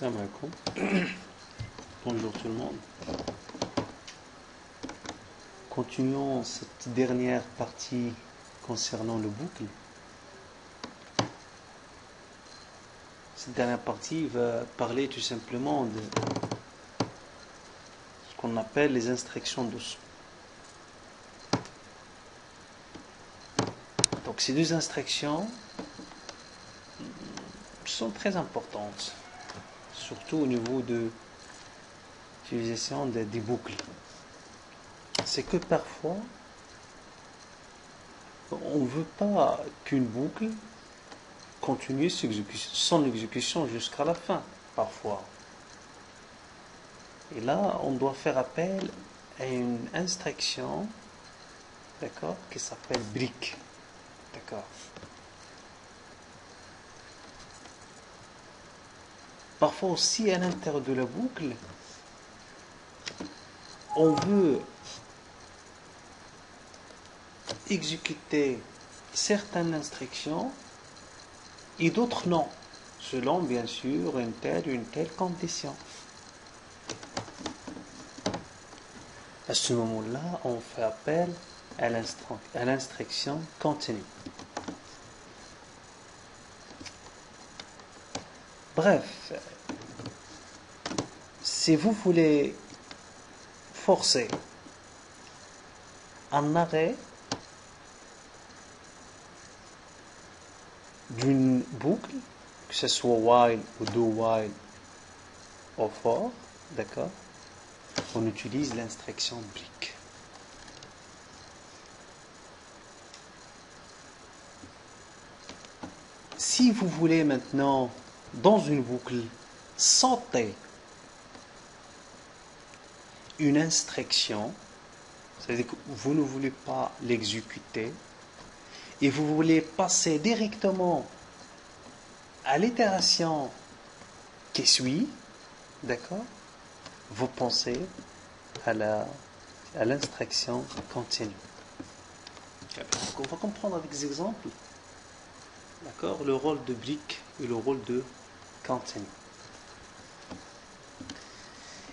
Salam alaikum. Bonjour tout le monde. Continuons cette dernière partie concernant le boucle. Cette dernière partie va parler tout simplement de ce qu'on appelle les instructions de son. Donc ces deux instructions sont très importantes, surtout au niveau de l'utilisation des boucles. C'est que parfois, on ne veut pas qu'une boucle continue son exécution jusqu'à la fin, parfois. Et là, on doit faire appel à une instruction, d'accord, qui s'appelle break, d'accord. Parfois aussi, à l'intérieur de la boucle, on veut exécuter certaines instructions et d'autres non, selon bien sûr une telle condition. À ce moment-là, on fait appel à l'instruction continue. Bref, si vous voulez forcer un arrêt d'une boucle, que ce soit while ou do while ou for, d'accord, on utilise l'instruction break. Si vous voulez maintenant, dans une boucle, sauter une instruction, c'est-à-dire que vous ne voulez pas l'exécuter, et vous voulez passer directement à l'itération qui suit, d'accord, vous pensez à l'instruction continue. Donc on va comprendre avec des exemples, d'accord, le rôle de break et le rôle de continue.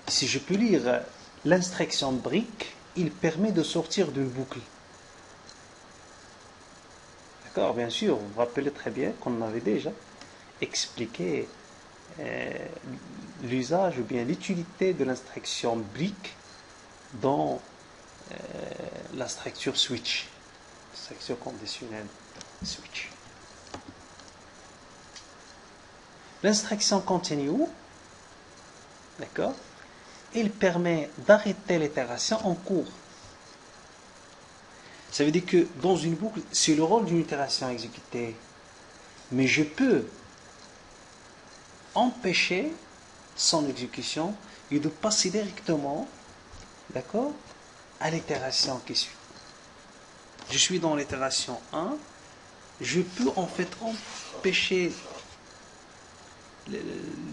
Si je peux lire l'instruction break, il permet de sortir d'une boucle. D'accord, bien sûr, vous vous rappelez très bien qu'on avait déjà expliqué l'usage ou bien l'utilité de l'instruction break dans la structure switch, structure conditionnelle switch. L'instruction continue, d'accord, il permet d'arrêter l'itération en cours. Ça veut dire que dans une boucle, c'est le rôle d'une itération exécutée, mais je peux empêcher son exécution et de passer directement, d'accord, à l'itération qui suit. Je suis dans l'itération 1, je peux en fait empêcher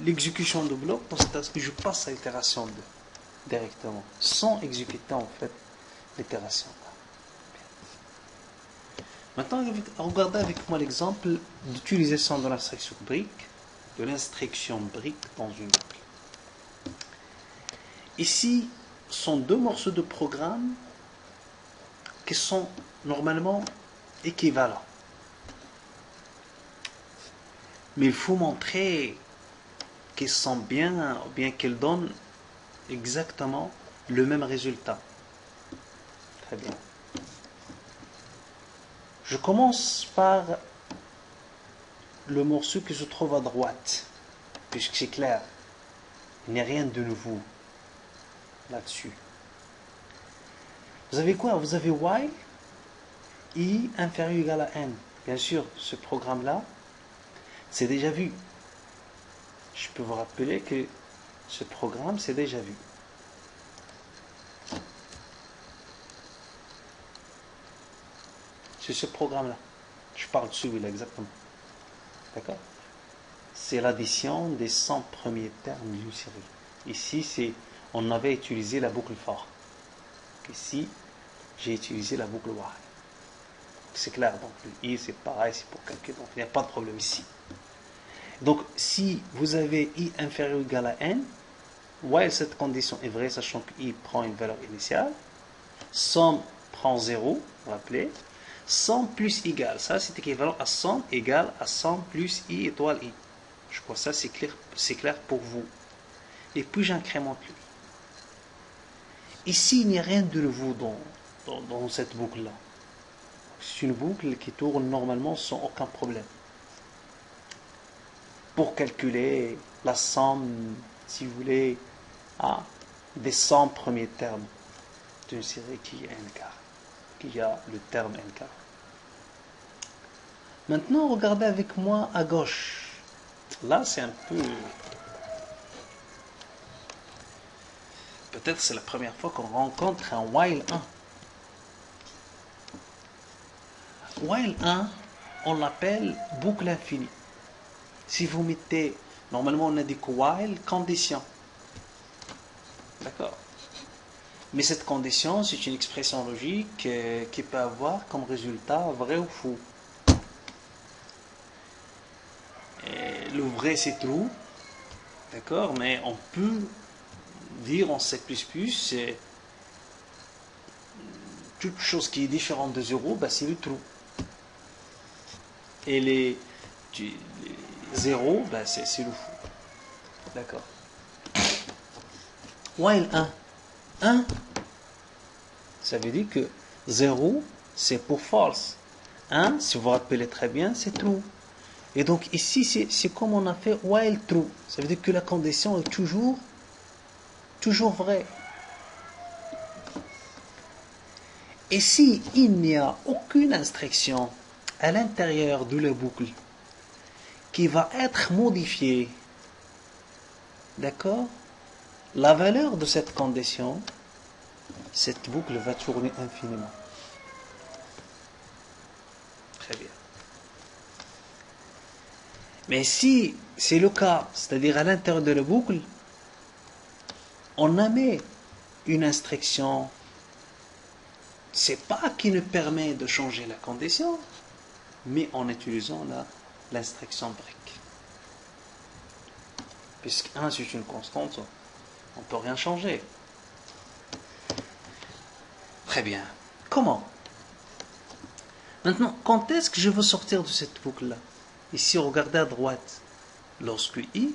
l'exécution de bloc parce que je passe à l'itération 2 directement, sans exécuter en fait l'itération 1. Maintenant, regardez avec moi l'exemple d'utilisation de l'instruction break, dans une boucle. Ici, sont deux morceaux de programme qui sont normalement équivalents. Mais il faut montrer qu'ils sont bien, ou bien qu'ils donnent exactement le même résultat. Très bien. Je commence par le morceau qui se trouve à droite, puisque c'est clair, il n'y a rien de nouveau là-dessus. Vous avez quoi? Vous avez while i inférieur ou égal à n. Bien sûr, ce programme-là, c'est déjà vu. Je peux vous rappeler que ce programme, c'est déjà vu. C'est ce programme-là. Je parle de celui-là exactement. D'accord? C'est l'addition des 100 premiers termes d'une série. Ici, on avait utilisé la boucle for. Ici, j'ai utilisé la boucle while. C'est clair, donc le i c'est pareil, c'est pour calculer, donc il n'y a pas de problème ici. Donc, si vous avez i inférieur ou égal à n, while cette condition est vraie, sachant que i prend une valeur initiale, somme prend 0, rappelez, somme plus égal, ça c'est équivalent à somme égale à somme plus i étoile i. Je crois que ça c'est clair pour vous. Et puis j'incrémente lui. Ici, il n'y a rien de nouveau dans cette boucle-là. C'est une boucle qui tourne normalement sans aucun problème. Pour calculer la somme, si vous voulez, des 100 premiers termes d'une série qui est n quart, qui a le terme n quart. Maintenant, regardez avec moi à gauche. Là, c'est un peu... Peut-être c'est la première fois qu'on rencontre un while 1. While 1, on l'appelle boucle infinie. Si vous mettez, normalement on a dit que while, condition. D'accord. Mais cette condition, c'est une expression logique qui peut avoir comme résultat vrai ou faux. Et le vrai c'est true, d'accord, mais on peut dire en C++, c'est toute chose qui est différente de 0, c'est le true. Et les 0, c'est le faux. D'accord. While 1, ça veut dire que 0, c'est pour false. 1, si vous vous rappelez très bien, c'est true. Et donc ici, c'est comme on a fait while true. Ça veut dire que la condition est toujours vraie. Et si il n'y a aucune instruction à l'intérieur de la boucle qui va être modifiée, d'accord, la valeur de cette condition, cette boucle va tourner infiniment. Très bien. Mais si c'est le cas, c'est-à-dire à l'intérieur de la boucle, on a mis une instruction, c'est pas qui nous permet de changer la condition, mais en utilisant l'instruction break. Puisque 1 c'est une constante, on ne peut rien changer. Très bien. Comment? Maintenant, quand est-ce que je veux sortir de cette boucle-là? Ici, regardez à droite. Lorsque i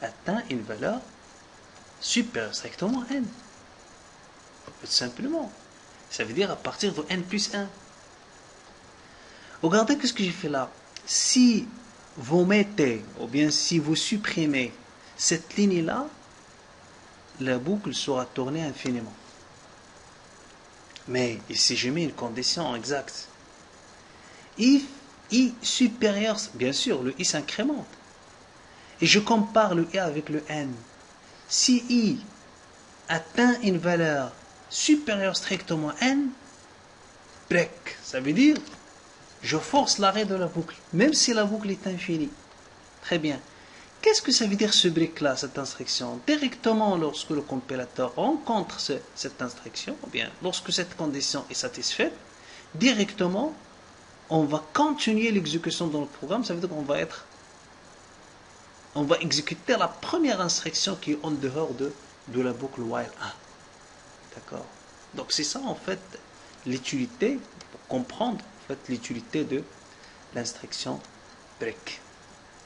atteint une valeur supérieure strictement à n. Tout simplement. Ça veut dire à partir de n plus 1. Regardez ce que j'ai fait là. Si vous mettez, ou bien si vous supprimez cette ligne-là, la boucle sera tournée infiniment. Mais ici, je mets une condition exacte. If i supérieur, bien sûr, le i s'incrémente. Et je compare le i avec le n. Si i atteint une valeur supérieure strictement à n, break. Ça veut dire, je force l'arrêt de la boucle, même si la boucle est infinie. Très bien. Qu'est-ce que ça veut dire ce break-là, cette instruction? Directement, lorsque le compilateur rencontre cette instruction, ou bien lorsque cette condition est satisfaite, directement, on va continuer l'exécution dans le programme. Ça veut dire qu'on va exécuter la première instruction qui est en dehors de la boucle while 1. D'accord? Donc c'est ça en fait l'utilité, pour comprendre en fait l'utilité de l'instruction break.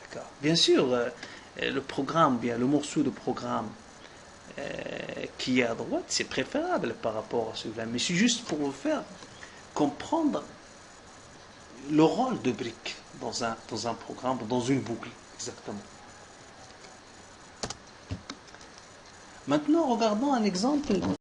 D'accord? Bien sûr, le programme, bien le morceau de programme qui est à droite, c'est préférable par rapport à celui-là. Mais c'est juste pour vous faire comprendre le rôle de break dans un programme, dans une boucle, exactement. Maintenant, regardons un exemple